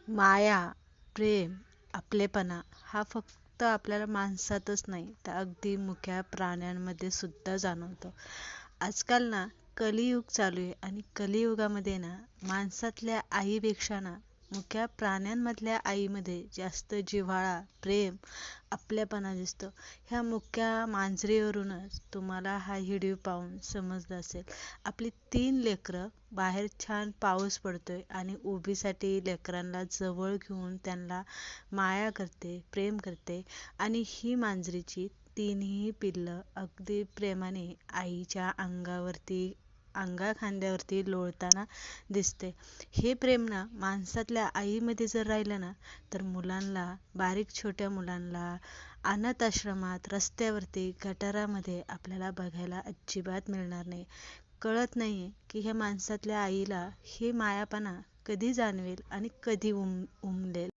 माया, प्रेम, आपलेपणा हा फक्त आपल्याला माणसातच नाही तर अगदी मुक्या प्राण्यांमध्ये सुद्धा जाणवतो. आजकाल ना कलियुग चालू आहे आणि कलियुगामध्ये ना माणसातल्या आईपेक्षा ना मुक्या प्राण्यांमधल्या आईमध्ये जास्त जिव्हाळा, प्रेम, आपलेपणा दिसतो. ह्या मुक्या मांजरीवरूनच तुम्हाला हा व्हिडिओ पाहून समजलं असेल. आपली 3 लेकरं बाहेर छान पाऊस पडतोय आणि उभीसाठी लेकरांना जवळ घेऊन त्यांना माया करते, प्रेम करते आणि ही मांजरीची 3ही पिल्लं अगदी प्रेमाने आईच्या खांद्यावरती लोळताना दिसते. हे प्रेम ना माणसातल्या आईमध्ये जर राहिलं ना तर मुलांना, बारीक छोट्या मुलांना अनाथ आश्रमात, रस्त्यावरती, गटारामध्ये आपल्याला बघायला अजिबात मिळणार नाही. कळत नाहीये की ह्या माणसातल्या आईला हे मायापणा कधी जाणवेल आणि कधी उमलेल.